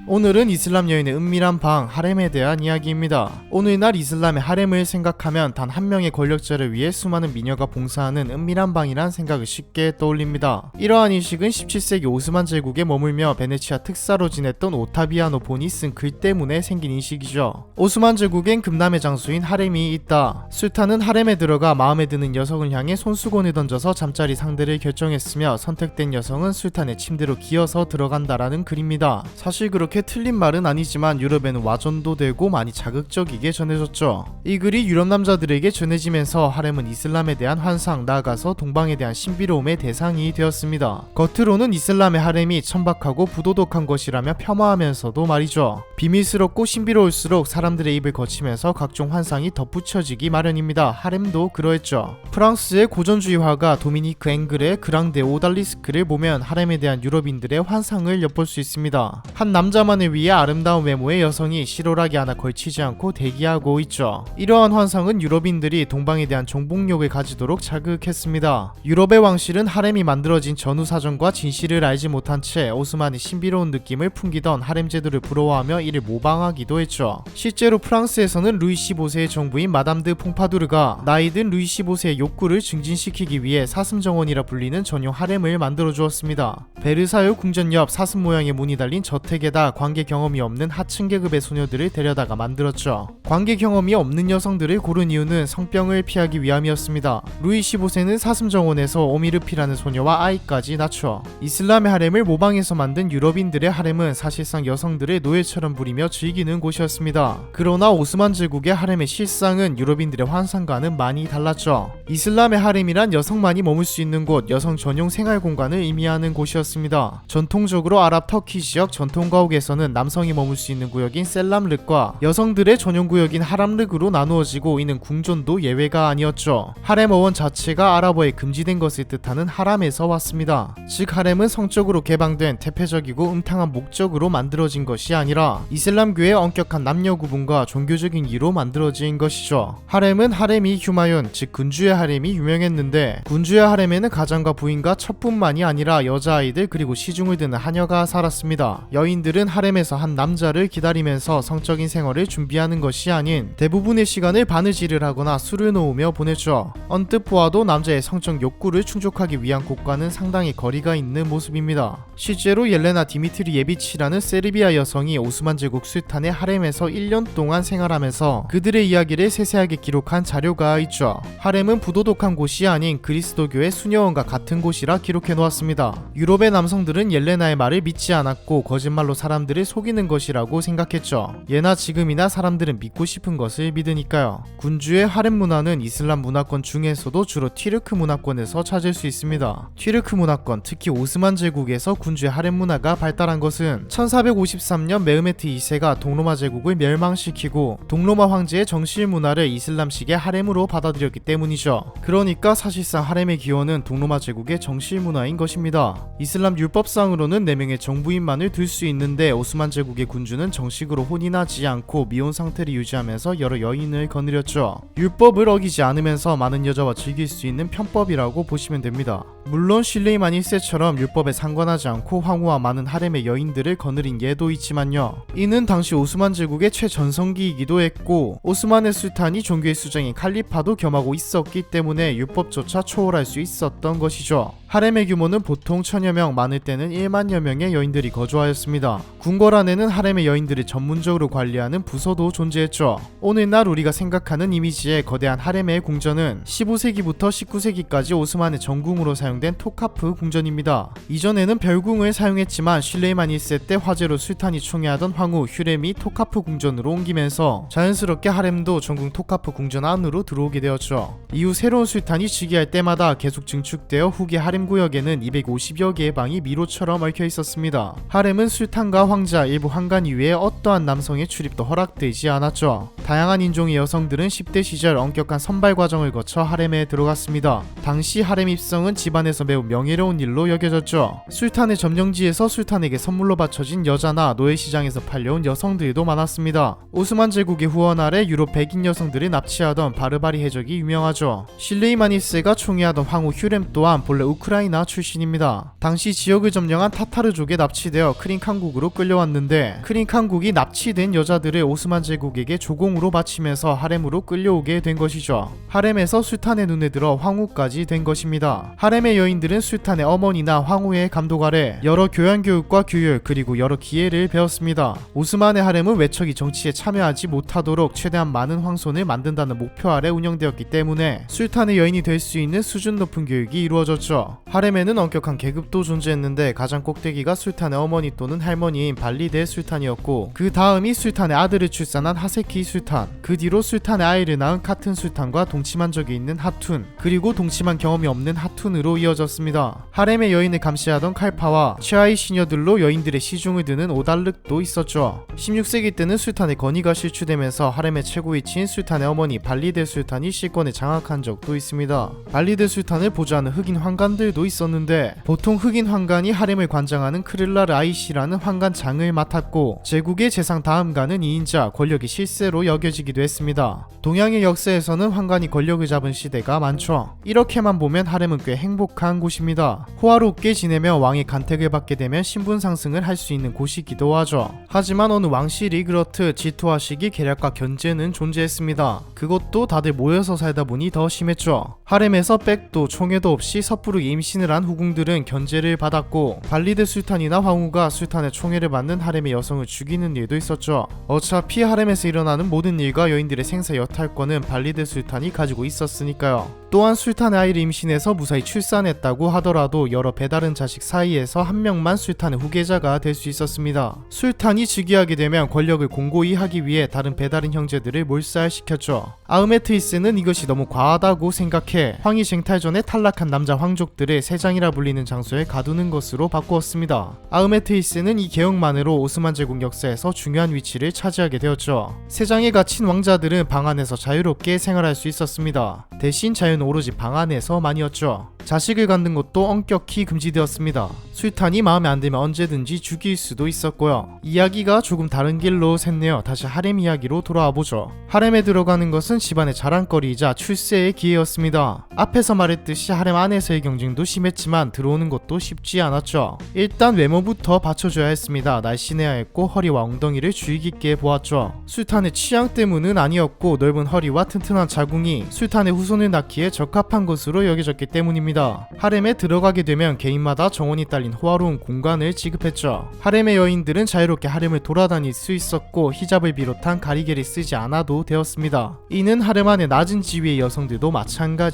오늘은 이슬람 여인의 은밀한 방, 하렘에 대한 이야기입니다. 오늘날 이슬람의 하렘을 생각하면 단 한 명의 권력자를 위해 수많은 미녀가 봉사하는 은밀한 방이란 생각을 쉽게 떠올립니다. 이러한 인식은 17세기 오스만 제국에 머물며 베네치아 특사로 지냈던 오타비아노 본이 쓴 글 때문에 생긴 인식이죠. 오스만 제국엔 금남의 장수인 하렘이 있다. 술탄은 하렘에 들어가 마음에 드는 여성을 향해 손수건을 던져서 잠자리 상대를 결정했으며 선택된 여성은 술탄의 침대로 기어서 들어간다라는 글입니다. 사실 그렇게 틀린 말은 아니지만 유럽에는 와전도 되고 많이 자극적이게 전해졌죠. 이 글이 유럽 남자들에게 전해지면서 하렘은 이슬람에 대한 환상, 나아가서 동방에 대한 신비로움의 대상이 되었습니다. 겉으로는 이슬람의 하렘이 천박하고 부도덕한 것이라며 폄하하면서도 말이죠. 비밀스럽고 신비로울수록 사람들의 입을 거치면서 각종 환상이 덧붙여지기 마련입니다. 하렘도 그러했죠. 프랑스의 고전주의 화가 도미니크 앵글의 그랑데 오달리스크를 보면 하렘에 대한 유럽인들의 환상을 엿볼 수 있습니다. 한 남자만을 위해 아름다운 외모의 여성이 실오라기 하나 걸치지 않고 대기하고 있죠. 이러한 환상은 유럽인들이 동방에 대한 정복욕을 가지도록 자극했습니다. 유럽의 왕실은 하렘이 만들어진 전후사정과 진실을 알지 못한 채 오스만의 신비로운 느낌을 풍기던 하렘 제도를 부러워하며 이를 모방하기도 했죠. 실제로 프랑스에서는 루이 15세의 정부인 마담 드 퐁파두르가 나이든 루이 15세의 욕구를 증진시키기 위해 사슴정원이라 불리는 전용 하렘을 만들어 주었습니다. 베르사유 궁전 옆 사슴 모양의 문이 달린 저택에다 관계 경험이 없는 하층 계급의 소녀들을 데려다가 만들었죠. 관계 경험이 없는 여성들을 고른 이유는 성병을 피하기 위함이었습니다. 루이 15세는 사슴정원에서 오미르피라는 소녀와 아이까지 낳죠. 이슬람의 하렘을 모방해서 만든 유럽인들의 하렘은 사실상 여성들의 노예처럼 부리며 즐기는 곳이었습니다. 그러나 오스만 제국의 하렘의 실상은 유럽인들의 환상과는 많이 달랐죠. 이슬람의 하렘이란 여성만이 머물 수 있는 곳, 여성 전용 생활 공간을 의미하는 곳이었습니다. 전통적으로 아랍 터키 지역 전통 가옥에서는 남성이 머물 수 있는 구역인 셀람르과 여성들의 전용 구역인 하람르으로 나누어지고, 이는 궁전도 예외가 아니었죠. 하렘 어원 자체가 아랍어에 금지된 것을 뜻하는 하람에서 왔습니다. 즉 하렘은 성적으로 개방된 태폐적이고 음탕한 목적으로 만들어진 것이 아니라 이슬람교의 엄격한 남녀 구분과 종교적인 이유로 만들어진 것이죠. 하렘은 하렘이 휴마윤, 즉 군주의 하렘이 유명했는데, 군주의 하렘에는 가장과 부인과 첩뿐만이 아니라 여자아이들 그리고 시중을 드는 하녀가 살았습니다. 여인들은 하렘에서 한 남자를 기다리면서 성적인 생활을 준비하는 것이 아닌 대부분의 시간을 바느질을 하거나 술을 놓으며 보냈죠. 언뜻 보아도 남자의 성적 욕구를 충족하기 위한 곳과는 상당히 거리가 있는 모습입니다. 실제로 옐레나 디미트리예비치라는 세르비아 여성이 오스만 제국 술탄의 하렘에서 1년 동안 생활하면서 그들의 이야기를 세세하게 기록한 자료가 있죠. 하렘은 부도덕한 곳이 아닌 그리스도교의 수녀원과 같은 곳이라 기록해 놓았습니다. 유럽의 남성들은 옐레나의 말을 믿지 않았고 거짓말로 사람들을 속이는 것이라고 생각했죠. 예나 지금이나 사람들은 믿고 싶은 것을 믿으니까요. 군주의 하렘 문화는 이슬람 문화권 중에서도 주로 튀르크 문화권에서 찾을 수 있습니다. 튀르크 문화권, 특히 오스만 제국에서 군주의 하렘 문화가 발달한 것은 1453년 메흐메트 2세가 동로마 제국을 멸망시키고 동로마 황제의 정실 문화를 이슬람식의 하렘으로 받아들였기 때문이죠. 그러니까 사실상 하렘의 기원은 동로마 제국의 정실 문화인 것입니다. 이슬람 율법상으로는 4명의 정부인만을 둘 수 있는데 오스만 제국의 군주는 정식으로 혼인하지 않고 미혼 상태를 유지하면서 여러 여인을 거느렸죠. 율법을 어기지 않으면서 많은 여자와 즐길 수 있는 편법이라고 보시면 됩니다. 물론 실레이만 1세처럼 율법에 상관하지 않고 황후와 많은 하렘의 여인들을 거느린 예도 있지만요. 이는 당시 오스만 제국의 최전성기이기도 했고 오스만의 술탄이 종교의 수장인 칼리파도 겸하고 있었기 때문에 율법조차 초월할 수 있었던 것이죠. 하렘의 규모는 보통 1000여 명, 많을 때는 1만여 명의 여인들이 거주하였습니다. 궁궐 안에는 하렘의 여인들을 전문적으로 관리하는 부서도 존재했죠. 오늘날 우리가 생각하는 이미지의 거대한 하렘의 궁전은 15세기부터 19세기까지 오스만의 전궁으로 사용된 토카프 궁전입니다. 이전에는 별궁을 사용했지만 슐레이만 1세 때 화재로 술탄이 총애하던 황후 휴렘이 토카프 궁전으로 옮기면서 자연스럽게 하렘도 전궁 토카프 궁전 안으로 들어오게 되었죠. 이후 새로운 술탄이 즉위할 때마다 계속 증축되어 후기 하렘 구역에는 250여 개의 방이 미로처럼 얽혀 있었습니다. 하렘은 술탄과 황자, 일부 환관 이외에 어떠한 남성의 출입도 허락되지 않았죠. 다양한 인종의 여성들은 10대 시절 엄격한 선발 과정을 거쳐 하렘에 들어갔습니다. 당시 하렘 입성은 집안 반에서 매우 명예로운 일로 여겨졌죠. 술탄의 점령지에서 술탄에게 선물로 바쳐진 여자나 노예시장에서 팔려온 여성들도 많았습니다. 오스만 제국의 후원 아래 유럽 백인 여성들을 납치하던 바르바리 해적이 유명하죠. 실레이만 1세가 총애하던 황후 휴렘 또한 본래 우크라이나 출신입니다. 당시 지역을 점령한 타타르족에 납치되어 크림칸국으로 끌려왔는데 크림칸국이 납치된 여자들을 오스만 제국에게 조공으로 바치면서 하렘으로 끌려오게 된 것이죠. 하렘에서 술탄의 눈에 들어 황후까지 된 것입니다. 하렘의 여인들은 술탄의 어머니나 황후의 감독 아래 여러 교양교육과 규율 그리고 여러 기회를 배웠습니다. 오스만의 하렘은 외척이 정치에 참여하지 못하도록 최대한 많은 황손을 만든다는 목표 아래 운영되었기 때문에 술탄의 여인이 될 수 있는 수준 높은 교육이 이루어졌죠. 하렘에는 엄격한 계급도 존재했는데 가장 꼭대기가 술탄의 어머니 또는 할머니인 발리데 술탄이었고 그 다음이 술탄의 아들을 출산한 하세키 술탄, 그 뒤로 술탄의 아이를 낳은 카튼 술탄과 동침한 적이 있는 하툰, 그리고 동침한 경험이 없는 하툰으로 이어졌습니다. 하렘의 여인을 감시하던 칼파와 최하위 시녀들로 여인들의 시중을 드는 오달륵도 있었죠. 16세기 때는 술탄의 건의가 실추되면서 하렘의 최고위치인 술탄의 어머니 발리데 술탄이 실권을 장악한 적도 있습니다. 발리데 술탄을 보좌하는 흑인 황관들도 있었는데 보통 흑인 황관이 하렘을 관장하는 크릴라르 아이시라는 황관장을 맡았고 제국의 재상 다음가는 2인자 권력이 실세로 여겨지기도 했습니다. 동양의 역사에서는 황관이 권력을 잡은 시대가 많죠. 이렇게만 보면 하렘은 꽤 행복한 곳입니다. 호화롭게 지내며 왕의 간택을 받게 되면 신분 상승을 할 수 있는 곳이기도 하죠. 하지만 어느 왕실이 그렇듯 질투와 시기, 계략과 견제는 존재했습니다. 그것도 다들 모여서 살다 보니 더 심했죠. 하렘에서 백도 총애도 없이 섣부르게 임신을 한 후궁들은 견제를 받았고 발리데 술탄이나 황후가 술탄의 총애를 받는 하렘의 여성을 죽이는 일도 있었죠. 어차피 하렘에서 일어나는 모든 일과 여인들의 생사 여탈권은 발리데 술탄이 가지고 있었으니까요. 또한 술탄의 아이를 임신해서 무사히 출산했다고 하더라도 여러 배다른 자식 사이에서 한 명만 술탄의 후계자가 될 수 있었습니다. 술탄이 즉위하게 되면 권력을 공고히 하기 위해 다른 배다른 형제들을 몰살시켰죠. 아흐메트이스는 이것이 너무 과하다고 생각해 황희 쟁탈전에 탈락한 남자 황족들을 세장이라 불리는 장소에 가두는 것으로 바꾸었습니다. 아흐메트이스는 이 개혁만으로 오스만 제국 역사에서 중요한 위치를 차지하게 되었죠. 세장에 갇힌 왕자들은 방 안에서 자유롭게 생활할 수 있었습니다. 대신 자유는 오로지 방 안에서만이었죠. 자식을 갖는 것도 엄격히 금지되었습니다. 술탄이 마음에 안 들면 언제든지 죽일 수도 있었고요. 이야기가 조금 다른 길로 샜네요. 다시 하렘 이야기로 돌아와 보죠. 하렘에 들어가는 것은 집안의 자랑거리이자 출세의 기회였습니다. 앞에서 말했듯이 하렘 안에서의 경쟁도 심했지만 들어오는 것도 쉽지 않았죠. 일단 외모부터 받쳐줘야 했습니다. 날씬해야 했고 허리와 엉덩이를 주의 깊게 보았죠. 술탄의 취향 때문은 아니었고 넓은 허리와 튼튼한 자궁이 술탄의 후손을 낳기에 적합한 것으로 여겨졌기 때문입니다. 하렘에 들어가게 되면 개인마다 정원이 딸린 호화로운 공간을 지급했죠. 하렘의 여인들은 자유롭게 하렘을 돌아다닐 수 있었고 히잡을 비롯한 가리개를 쓰지 않아도 되었습니다. 이는 하렘 안의 낮은 지위의 여성들도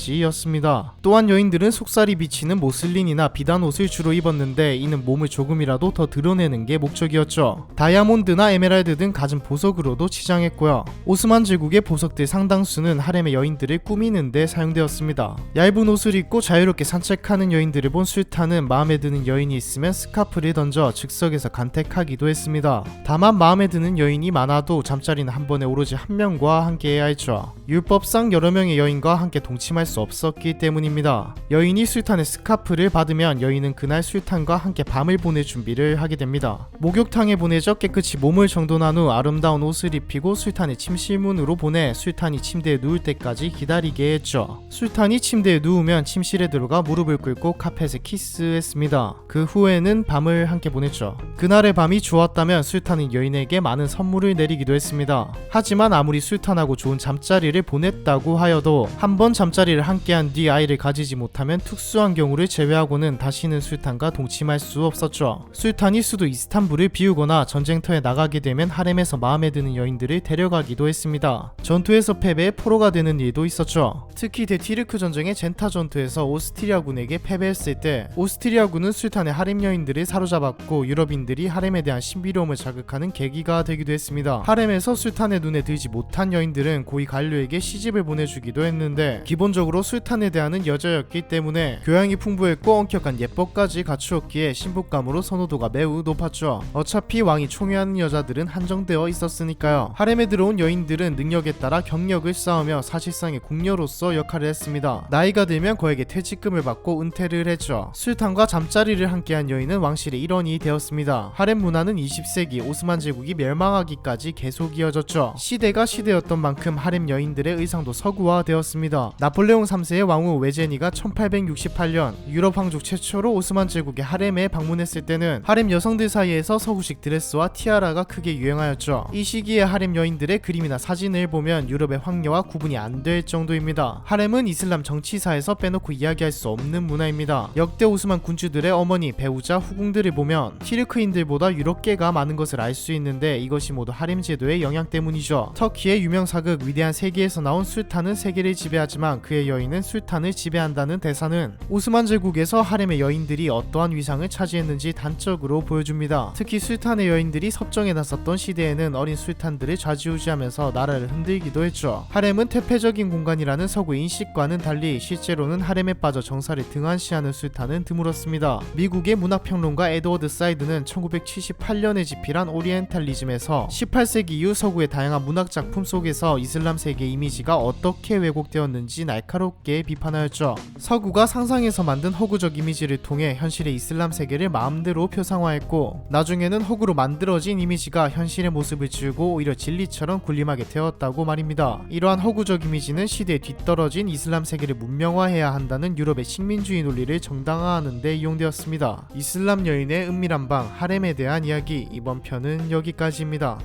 마찬가지였습니다. 또한 여인들은 속살이 비치는 모슬린이나 비단 옷을 주로 입었는데 이는 몸을 조금이라도 더 드러내는 게 목적이었죠. 다이아몬드나 에메랄드 등 갖은 보석으로도 치장했고요. 오스만 제국의 보석들 상당수는 하렘의 여인들을 꾸미는 데 사용되었습니다. 얇은 옷을 입고 자유롭게 산책하는 여인들을 본 술탄은 마음에 드는 여인이 있으면 스카프를 던져 즉석에서 간택하기도 했습니다. 다만 마음에 드는 여인이 많아도 잠자리는 한 번에 오로지 한 명과 함께 해야 했죠. 율법상 여러 명의 여인과 함께 동침할 수 없었기 때문입니다. 여인이 술탄의 스카프를 받으면 여인은 그날 술탄과 함께 밤을 보낼 준비를 하게 됩니다. 목욕탕에 보내져 깨끗이 몸을 정돈한 후 아름다운 옷을 입히고 술탄의 침실문으로 보내 술탄이 침대에 누울 때까지 기다리게 했죠. 술탄이 침대에 누우면 침실에 들어가 무릎을 꿇고 카펫에 키스했습니다. 그 후에는 밤을 함께 보냈죠. 그날의 밤이 좋았다면 술탄은 여인에게 많은 선물을 내리기도 했습니다. 하지만 아무리 술탄하고 좋은 잠자리를 보냈다고 하여도 한 번 잠자리를 함께한 뒤 아이를 가지지 못하면 특수한 경우를 제외하고는 다시는 술탄과 동침할 수 없었죠. 술탄이 수도 이스탄불을 비우거나 전쟁터에 나가게 되면 하렘에서 마음에 드는 여인들을 데려가기도 했습니다. 전투에서 패배해 포로가 되는 일도 있었죠. 특히 대티르크 전쟁의 젠타 전투에서 오스트리아군에게 패배했을 때 오스트리아군은 술탄의 하렘 여인들을 사로잡았고 유럽인들이 하렘에 대한 신비로움을 자극하는 계기가 되기도 했습니다. 하렘에서 술탄의 눈에 들지 못한 여인들은 고위 관료에게 시집을 보내주기도 했는데 기본적으로 술탄에 대한은 여자였기 때문에 교양이 풍부했고 엄격한 예법까지 갖추었기에 신부감으로 선호도가 매우 높았죠. 어차피 왕이 총애하는 여자들은 한정되어 있었으니까요. 하렘에 들어온 여인들은 능력에 따라 경력을 쌓으며 사실상의 궁녀로서 역할을 했습니다. 나이가 들면 거에게 퇴직 퇴직금을 받고 은퇴를 했죠. 술탄과 잠자리를 함께한 여인은 왕실의 일원이 되었습니다. 하렘 문화는 20세기 오스만 제국이 멸망하기까지 계속 이어졌죠. 시대가 시대였던 만큼 하렘 여인들의 의상도 서구화되었습니다. 나폴레옹 3세의 왕후 외제니가 1868년 유럽 황족 최초로 오스만 제국의 하렘에 방문했을 때는 하렘 여성들 사이에서 서구식 드레스와 티아라가 크게 유행하였죠. 이 시기에 하렘 여인들의 그림이나 사진을 보면 유럽의 황녀와 구분이 안 될 정도입니다. 하렘은 이슬람 정치사에서 빼놓고 이야기할 수 없는 문화입니다. 역대 오스만 군주들의 어머니, 배우자, 후궁들을 보면 티르크인들보다 유럽계가 많은 것을 알 수 있는데 이것이 모두 하렘 제도의 영향 때문이죠. 터키의 유명 사극 위대한 세계에서 나온 술탄은 세계를 지배하지만 그의 여인은 술탄을 지배한다는 대사는 오스만 제국에서 하렘의 여인들이 어떠한 위상을 차지했는지 단적으로 보여줍니다. 특히 술탄의 여인들이 섭정에 나섰던 시대에는 어린 술탄들을 좌지우지하면서 나라를 흔들기도 했죠. 하렘은 퇴폐적인 공간이라는 서구 인식과는 달리 실제로는 하렘에 빠져 정사를 등한시하는 술탄은 드물었습니다. 미국의 문학평론가 에드워드 사이드는 1978년에 집필한 오리엔탈리즘에서 18세기 이후 서구의 다양한 문학작품 속에서 이슬람 세계 이미지가 어떻게 왜곡되었는지 날카롭게 비판하였죠. 서구가 상상해서 만든 허구적 이미지를 통해 현실의 이슬람 세계를 마음대로 표상화했고 나중에는 허구로 만들어진 이미지가 현실의 모습을 지우고 오히려 진리처럼 군림하게 되었다고 말입니다. 이러한 허구적 이미지는 시대에 뒤떨어진 이슬람 세계를 문명화해야 한다는 유럽의 식민주의 논리를 정당화하는 데 이용되었습니다. 이슬람 여인의 은밀한 방 하렘에 대한 이야기, 이번 편은 여기까지입니다.